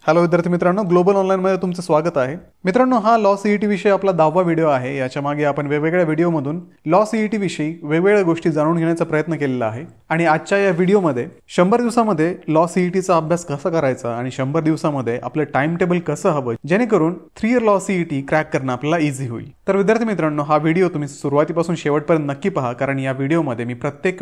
Hello विद्यार्थी मित्रांनो, global ऑनलाईनमध्ये तुमचं स्वागत आहे. मित्रांनो, हा लॉ सीईटी विषय आपला 10वा व्हिडिओ आहे. याच्या मागे आपण वेगवेगळ्या व्हिडिओमधून लॉ सीईटी विषयी वेगवेगळ्या गोष्टी जाणून घेण्याचा प्रयत्न केलेला आहे. आणि आजच्या या व्हिडिओमध्ये 100 दिवसामध्ये लॉ सीईटीचा अभ्यास कसा करायचा आणि 100 दिवसामध्ये आपलं टाइम टेबल कसं हवं जेणेकरून 3 इयर लॉ सीईटी क्रॅक करणं आपल्याला इझी होईल. तर विद्यार्थी मित्रांनो, हा व्हिडिओ तुम्ही सुरुवातीपासून शेवटपर्यंत नक्की पहा, कारण या व्हिडिओमध्ये मी प्रत्येक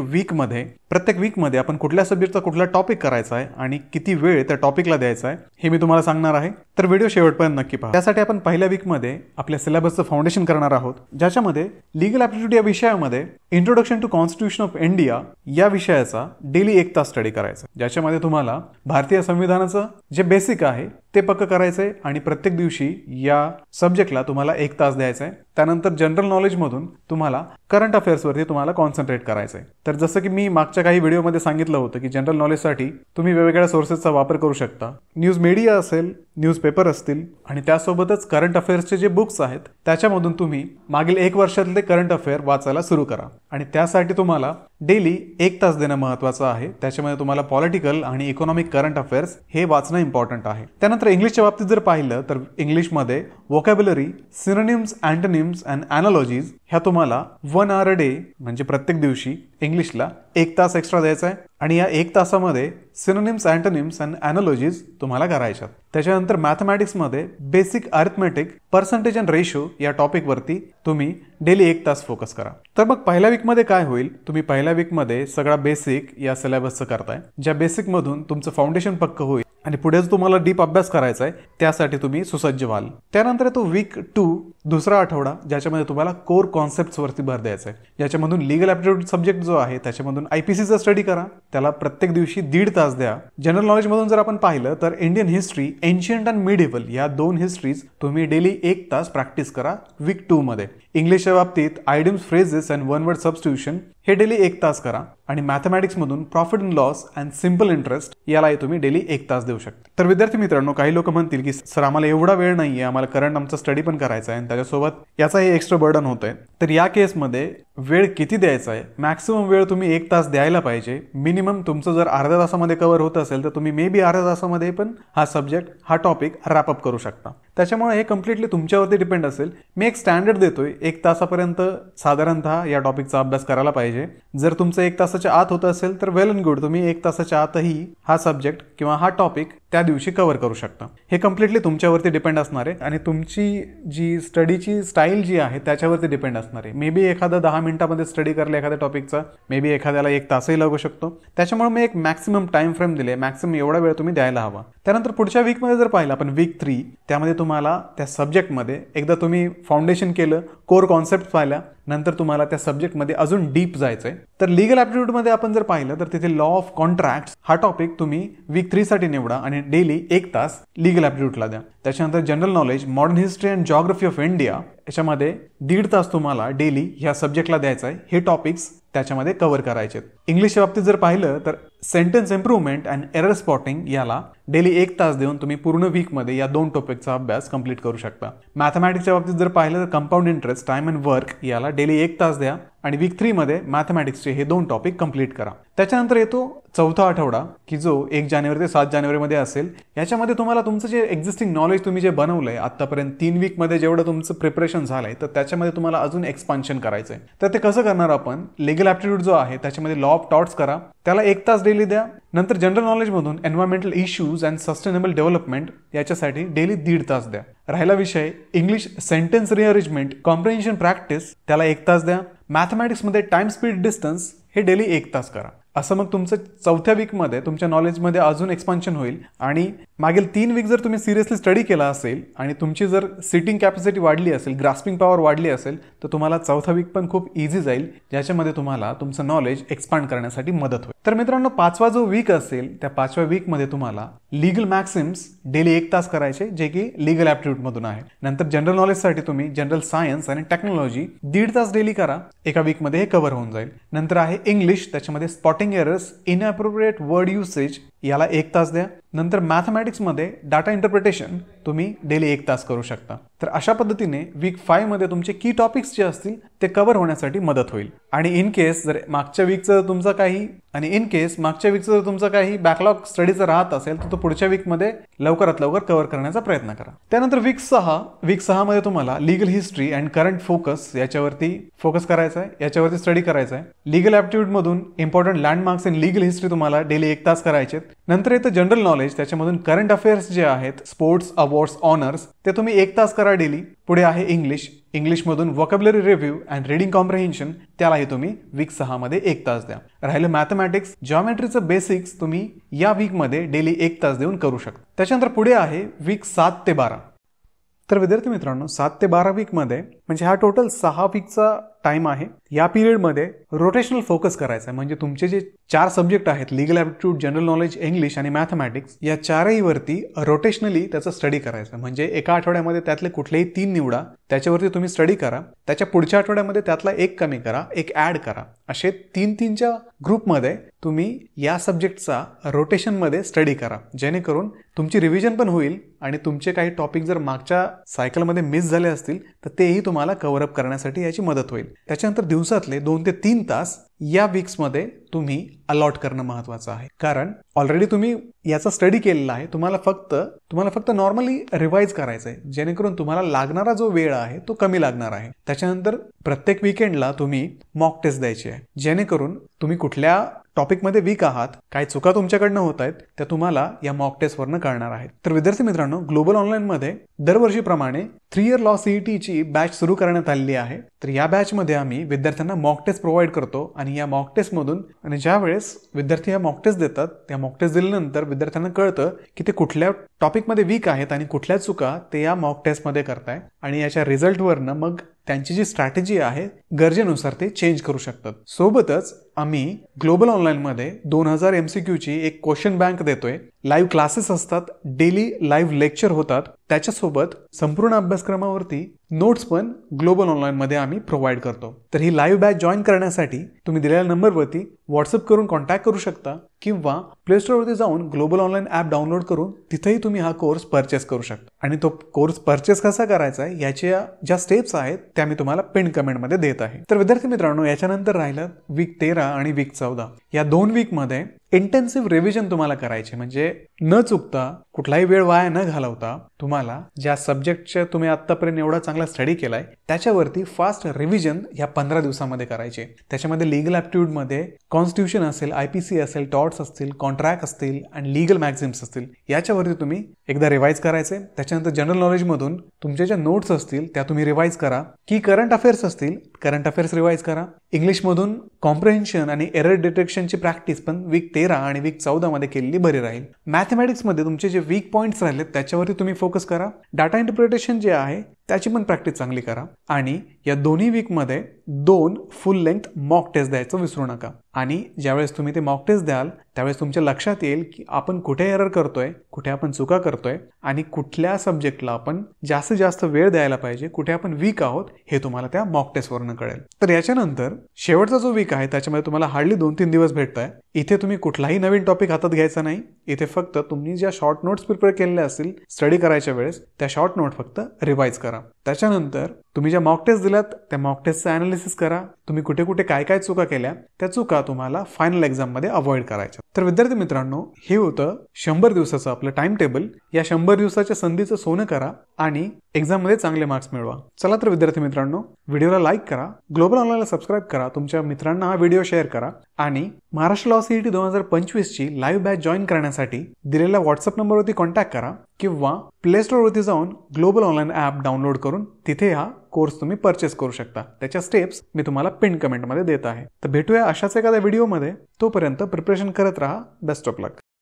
वीकमध्ये आपण कुठल्या सब्जेक्टचा कुठला टॉपिक करायचा आहे आणि किती वेळ त्या टॉपिकला द्यायचा आहे हे मी तुम्हाला सांगणार आहे. तर व्हिडिओ शेवटपर्यंत नक्की पहा. त्यासाठी आपण पहिल्या वीकमध्ये आपल्या सिलेबसचं फाउंडेशन करणार आहोत, ज्याच्यामध्ये लीगल ॲप्टिट्यूड या विषयामध्ये introduction to constitution of India या विषयाचा डेली 1 तास स्टडी करायचा, ज्याच्यामध्ये तुम्हाला भारतीय संविधानाचं जे बेसिक आहे ते पक्क करायचंय आणि प्रत्येक दिवशी या सब्जेक्टला तुम्हाला 1 तास द्यायचा आहे. त्यानंतर जनरल नॉलेज मधून तुम्हाला करंट अफेअर्स वरती तुम्हाला कॉन्सन्ट्रेट करायचंय. तर जसं की मी मागच्या काही व्हिडिओमध्ये सांगितलं होतं की जनरल नॉलेजसाठी तुम्ही वेगवेगळ्या सोर्सेसचा वापर करू शकता. न्यूज मीडिया असेल, न्यूजपेपर असतील आणि त्यासोबतच करंट अफेअर्सचे जे बुक्स आहेत त्याच्यामधून तुम्ही मागील 1 वर्षातले करंट अफेअर वाचायला सुरू करा. आणि त्यासाठी तुम्हाला डेली 1 तास देणं महत्वाचं आहे. त्याच्यामध्ये तुम्हाला पॉलिटिकल आणि इकॉनॉमिक करंट अफेअर्स हे वाचणं इम्पॉर्टंट आहे. त्यानंतर इंग्लिशच्या बाबतीत जर पाहिलं तर इंग्लिशमध्ये व्होकॅब्युलरी, सिनोनिम्स, अँटोनिम्स अँड अॅनालॉजीज ह्या तुम्हाला 1 आवर अ डे म्हणजे प्रत्येक दिवशी इंग्लिशला 1 तास एक्स्ट्रा द्यायचा आहे. आणि या 1 तासामध्ये सिनोनिम्स, अँटोनिम्स अँड अॅनालॉजीज तुम्हाला करायच्यात. त्याच्यानंतर मॅथमॅटिक्समध्ये basic arithmetic, percentage and ratio या टॉपिक वरती तुम्ही डेली 1 तास फोकस करा. तर मग पहिल्या वीकमध्ये काय होईल, तुम्ही पहिल्या वीकमध्ये सगळा बेसिक या सिलेबसचं करताय, ज्या बेसिक मधून तुमचं फाउंडेशन पक्क होईल आणि पुढे तुम्हाला डीप अभ्यास करायचा आहे त्यासाठी तुम्ही सुसज्ज व्हाल. त्यानंतर तो वीक 2 दुसरा आठवडा, ज्याच्यामध्ये तुम्हाला कोर कॉन्सेप्ट्स वरती भर द्यायचा आहे. ज्याच्यामधून लीगल ॲप्टिट्यूड सब्जेक्ट जो आहे त्याच्यामधून आयपीसीचा स्टडी करा, त्याला प्रत्येक दिवशी 1.5 तास द्या. जनरल नॉलेज मधून जर आपण पाहिलं तर इंडियन हिस्ट्री, एन्शियंट अँड मिडिव्हल या 2 हिस्ट्रीज तुम्ही डेली 1 तास प्रॅक्टिस करा वीक 2 मध्ये. इंग्लिशच्या बाबतीत idioms, phrases and one word substitution हे डेली 1 तास करा. आणि मॅथमॅटिक्स मधून profit and loss and simple interest यालाही तुम्ही डेली 1 तास देऊ शकता. तर विद्यार्थी मित्रांनो, काही लोक म्हणतील की सर आम्हाला एवढा वेळ नाहीये, आम्हाला करंट आमचा स्टडी पण करायचा आहे आणि त्याच्यासोबत याचाही एक्स्ट्रा बर्डन होतंय. तर या केसमध्ये वेळ किती द्यायचा आहे, मॅक्सिमम वेळ तुम्ही 1 तास द्यायला पाहिजे. मिनिमम तुमचं जर अर्ध्या तासामध्ये कव्हर होत असेल तर तुम्ही मे बी अर्ध्या तासामध्ये पण हा सब्जेक्ट, हा टॉपिक रॅपअप करू शकता. त्याच्यामुळे हे कम्प्लिटली तुमच्यावरती डिपेंड असेल. मी एक स्टँडर्ड देतोय, 1 तासापर्यंत साधारणतः या टॉपिकचा अभ्यास करायला पाहिजे. जर तुमचं 1 तासाच्या आत होत असेल तर वेल अँड गुड, तुम्ही 1 तासाच्या आतही हा सब्जेक्ट किंवा हा टॉपिक त्या दिवशी कव्हर करू शकता. हे कम्प्लिटली तुमच्यावरती डिपेंड असणार आहे आणि तुमची जी स्टडीची स्टाईल जी आहे त्याच्यावरती डिपेंड असणार आहे. मे बी एखादा 10 मिनिटामध्ये स्टडी करला एखाद्या टॉपिकचा, मे बी एखाद्याला 1 तासही लागू शकतो. त्याच्यामुळे मी एक मॅक्सिमम टाइम फ्रेम दिले, मॅक्सिमम एवढा वेळ तुम्ही द्यायला हवा. त्यानंतर पुढच्या वीकमध्ये जर पाहिलं आपण वीक 3, त्यामध्ये तुम्हाला त्या सब्जेक्टमध्ये एकदा तुम्ही फाउंडेशन केलं, कोर कॉन्सेप्ट पाहिल्या, नंतर तुम्हाला त्या सब्जेक्टमध्ये अजून डीप जायचंय. तर लीगल ॲप्टिट्यूडमध्ये आपण जर पाहिलं तर तिथे लॉ ऑफ कॉन्ट्रॅक्ट्स हा टॉपिक तुम्ही वीक 3 साठी निवडा आणि डेली 1 तास लीगल ॲप्टिट्यूडला द्या. त्याच्यानंतर general knowledge, modern history and geography of India याच्यामध्ये 1.5 तास तुम्हाला डेली ह्या सब्जेक्टला द्यायचा आहे. हे टॉपिक्स त्याच्यामध्ये कव्हर करायचे. इंग्लिशच्या बाबतीत जर पाहिलं तर sentence improvement and error spotting याला डेली 1 तास देऊन तुम्ही पूर्ण वीकमध्ये या 2 टॉपिकचा अभ्यास कंप्लीट करू शकता. मॅथमॅटिक्सच्या बाबतीत जर पाहिलं तर compound interest, time and work याला डेली 1 तास द्या आणि वीक 3 मध्ये मॅथमॅटिक्सचे हे 2 टॉपिक कंप्लीट करा. त्याच्यानंतर येतो 4था आठवडा की जो 1 जानेवारी ते 7 जानेवारी मध्ये असेल. याच्यामध्ये तुम्हाला तुमचं जे एक्झिस्टिंग नॉलेज तुम्ही जे बनवलंय आतापर्यंत 3 वीक मध्ये जेवढं तुमचं प्रिपरेशन झालंय तर त्याच्यामध्ये तुम्हाला अजून एक्सपान्शन करायचंय. तर ते कसं करणार आपण, लीगल ॲप्टिट्यूड जो आहे त्याच्यामध्ये लॉ ऑफ टॉर्ट्स करा, त्याला 1 तास डेली द्या. नंतर जनरल नॉलेज मधून environmental issues and sustainable development याच्यासाठी डेली 1.5 तास द्या. राहिला विषय English sentence rearrangement, comprehension practice, त्याला 1 तास द्या. मॅथमॅटिक्समध्ये टाइम, स्पीड, डिस्टन्स हे डेली 1 तास करा. असं मग तुमचं 4थ्या वीकमध्ये तुमच्या नॉलेजमध्ये अजून एक्सपान्शन होईल. आणि मागील 3 वीक जर तुम्ही सिरियसली स्टडी केला असेल आणि तुमची जर सिटिंग कॅपॅसिटी वाढली असेल, ग्रास्पिंग पॉवर वाढली असेल तर तुम्हाला 4था वीक पण खूप इझी जाईल, ज्याच्यामध्ये तुम्हाला तुमचं नॉलेज एक्सपांड करण्यासाठी मदत होईल. तर मित्रांनो, 5वा जो वीक असेल त्या 5व्या वीकमध्ये तुम्हाला लीगल मॅक्सिम्स डेली 1 तास करायचे, जे की लीगल ॲप्टिट्यूड मधून आहे. नंतर जनरल नॉलेजसाठी तुम्ही जनरल सायन्स आणि टेक्नॉलॉजी 1.5 तास डेली करा, एका वीकमध्ये हे कव्हर होऊन जाईल. नंतर आहे इंग्लिश, त्याच्यामध्ये spotting errors, inappropriate word usage याला 1 तास द्या. नंतर मॅथमॅटिक्समध्ये डाटा इंटरप्रिटेशन तुम्ही डेली 1 तास करू शकता. तर अशा पद्धतीने वीक 5 मध्ये तुमचे की टॉपिक्स जे असतील ते कव्हर होण्यासाठी मदत होईल. आणि इन केस जर मागच्या वीकचं तुमचा काही बॅकलॉग स्टडीचा राहत असेल तर तो पुढच्या वीकमध्ये लवकरात लवकर कव्हर करण्याचा प्रयत्न करा. त्यानंतर वीक 6 मध्ये तुम्हाला legal history and current focus याच्यावरती फोकस करायचा आहे, याच्यावरती स्टडी करायचा आहे. लीगल ॲप्टिट्यूड मधून important landmarks in legal history तुम्हाला डेली 1 तास करायचे. नंतर येतं जनरल नॉलेज, त्याच्यामधून करंट अफेअर्स जे आहेत, स्पोर्ट्स, अवॉर्ड्स, ऑनर्स ते तुम्ही 1 तास करा डेली. पुढे आहे इंग्लिशमधून vocabulary review and reading comprehension, त्यालाही तुम्ही वीक 6 मध्ये 1 तास द्या. राहिलं मॅथमॅटिक्स, जॉमेट्रीचं बेसिक्स तुम्ही या वीकमध्ये डेली 1 तास देऊन करू शकता. त्याच्यानंतर पुढे आहे वीक 7 ते 12. तर विद्यार्थी मित्रांनो, 7 ते 12 वीकमध्ये म्हणजे हा टोटल 6 वीकचा टाइम आहे. या पिरियडमध्ये रोटेशनल फोकस करायचा आहे. म्हणजे तुमचे जे 4 सब्जेक्ट आहेत, legal aptitude, general knowledge, English आणि मॅथमॅटिक्स, या 4ही वरती रोटेशनली त्याचा स्टडी करायचा. म्हणजे एका आठवड्यामध्ये त्यातले कुठलेही 3 निवडा, त्याच्यावरती तुम्ही स्टडी करा. त्याच्या पुढच्या आठवड्यामध्ये त्यातला 1 कमी करा, 1 ऍड करा. असे 3-3च्या ग्रुपमध्ये तुम्ही या सब्जेक्टचा रोटेशनमध्ये स्टडी करा, जेणेकरून तुमची रिव्हिजन पण होईल आणि तुमचे काही टॉपिक जर मागच्या सायकलमध्ये मिस झाले असतील तर तेही तुम्हाला कव्हर अप करण्यासाठी याची मदत होईल. त्याच्यानंतर दिवसातले 2 ते 3 तास या वीक्समध्ये तुम्ही अलॉट करणं महत्वाचं आहे. कारण ऑलरेडी तुम्ही याचा स्टडी केलेला आहे. तुम्हाला फक्त नॉर्मली रिवाइज करायचं आहे, जेणेकरून तुम्हाला लागणारा जो वेळ आहे तो कमी लागणार आहे. त्याच्यानंतर प्रत्येक वीकेंडला तुम्ही मॉक टेस्ट द्यायची आहे, जेणेकरून तुम्ही कुठल्या टॉपिकमध्ये वीक आहात, काय चुका तुमच्याकडनं होत आहेत त्या तुम्हाला या मॉक टेस्टवरनं कळणार आहेत. तर विद्यार्थी मित्रांनो, ग्लोबल ऑनलाईनमध्ये दरवर्षीप्रमाणे 3 इयर लॉ सीईटीची बॅच सुरू करण्यात आलेली आहे. तर या बॅचमध्ये आम्ही विद्यार्थ्यांना मॉक टेस्ट प्रोव्हाइड करतो आणि या मॉक टेस्टमधून आणि ज्या वेळेस विद्यार्थी या मॉक टेस्ट देतात, त्या मॉक टेस्ट दिल्यानंतर विद्यार्थ्यांना कळतं की ते कुठल्या टॉपिकमध्ये वीक आहेत आणि कुठल्या चुका ते या मॉक टेस्टमध्ये करताय. आणि याच्या रिझल्टवरनं मग त्यांची जी स्ट्रॅटेजी आहे गरजेनुसार ते चेंज करू शकतात. सोबतच आम्ही ग्लोबल ऑनलाईनमध्ये 2000 MCQची एक क्वेश्चन बँक देतोय. लाईव्ह क्लासेस असतात, डेली लाईव्ह लेक्चर होतात. त्याच्यासोबत संपूर्ण अभ्यासक्रमावरती नोट्स पण ग्लोबल ऑनलाईनमध्ये आम्ही प्रोव्हाइड करतो. तर ही लाईव्ह बॅच जॉईन करण्यासाठी तुम्ही दिलेल्या नंबरवरती व्हॉट्सअप करून कॉन्टॅक्ट करू शकता किंवा प्ले स्टोअरवरती जाऊन ग्लोबल ऑनलाईन ॲप डाउनलोड करून तिथेही तुम्ही हा कोर्स परचेस करू शकता. आणि तो कोर्स परचेस कसा करायचा आहे याच्या ज्या स्टेप्स आहेत त्या मी तुम्हाला पिन कमेंटमध्ये देत आहे. तर विद्यार्थी मित्रांनो, याच्यानंतर राहिलं वीक 13 आणि वीक 14. या 2 वीकमध्ये इंटेन्सिव्ह रिव्हिजन तुम्हाला करायचे. म्हणजे न चुकता, कुठलाही वेळ वाया न घालवता तुम्हाला ज्या सब्जेक्टचे तुम्ही आतापर्यंत एवढा चांगला स्टडी केलाय त्याच्यावरती फास्ट रिव्हिजन या 15 दिवसामध्ये करायचे. त्याच्यामध्ये लीगल ॲप्टिट्यूडमध्ये कॉन्स्टिट्यूशन असेल, IPC असेल, टॉर्ट्स असतील, कॉन्ट्रॅक्ट असतील आणि लीगल मॅगझिम्स असतील, याच्यावरती तुम्ही एकदा रिवाइज करायचे. त्याच्यानंतर जनरल नॉलेजमधून तुमच्या ज्या नोट्स असतील त्या तुम्ही रिवाइज करा. की करंट अफेअर्स असतील, करंट अफेअर्स रिवाइज करा. इंग्लिशमधून कॉम्प्रिहेन्शन आणि एरर डिटेक्शनची प्रॅक्टिस पण वीक 13 आणि वीक 14 मध्ये केलेली बरी राहील. मॅथमॅटिक्समध्ये तुमचे जे वीक पॉईंट्स राहिलेत त्याच्यावरती तुम्ही फोकस करा. डाटा इंटरप्रिटेशन जे आहे त्याची पण प्रॅक्टिस चांगली करा. आणि या दोन्ही वीकमध्ये 2 फुल लेंथ मॉक टेस्ट द्यायचं विसरू नका. आणि ज्यावेळेस तुम्ही ते मॉक टेस्ट द्याल त्यावेळेस तुमच्या लक्षात येईल की आपण कुठे एरर करतोय, कुठे आपण चुका करतोय आणि कुठल्या सब्जेक्टला आपण जास्तीत जास्त वेळ द्यायला पाहिजे, कुठे आपण वीक आहोत हे तुम्हाला त्या मॉक टेस्टवरनं कळेल. तर याच्यानंतर शेवटचा जो वीक आहे त्याच्यामध्ये तुम्हाला हार्डली 2-3 दिवस भेटताय. इथे तुम्ही कुठलाही नवीन टॉपिक हातात घ्यायचा नाही. इथे फक्त तुम्ही ज्या शॉर्ट नोट्स प्रिपेअर केलेल्या असतील स्टडी करायच्या वेळेस त्या शॉर्ट नोट फक्त रिवाइज करा. त्याच्यानंतर तुम्ही ज्या मॉक टेस्ट दिल्यात त्या मॉक टेस्टचं अनालिसिस करा. तुम्ही कुठे कुठे काय काय चुका केल्या त्या चुका तुम्हाला फायनल एक्झाममध्ये अवॉइड करायच्या. तर विद्यार्थी मित्रांनो, हे होतं 100 दिवसाचं आपलं टाइम टेबल. या 100 दिवसाच्या संधीचं सोनं करा आणि एक्झाममध्ये चांगले मार्क्स मिळवा. चला तर विद्यार्थी मित्रांनो, व्हिडिओला लाईक करा, ग्लोबल ऑनलाईनला सबस्क्राईब करा, तुमच्या मित्रांना हा व्हिडिओ शेअर करा आणि महाराष्ट्र लॉ सीईटी 2025ची लाईव्ह बॅच जॉईन करण्यासाठी दिलेल्या व्हॉट्सअप नंबरवरती कॉन्टॅक्ट करा किंवा प्ले स्टोअरवरती जाऊन ग्लोबल ऑनलाईन ॲप डाउनलोड करून तिथे हा कोर्स तुम्ही परचेस करू शकता. त्याच्या स्टेप्स मी तुम्हाला पिन कमेंटमध्ये देत आहे. तर भेटूया अशाच एखाद्या व्हिडिओमध्ये. तोपर्यंत प्रिपरेशन करत राहा. Best of luck.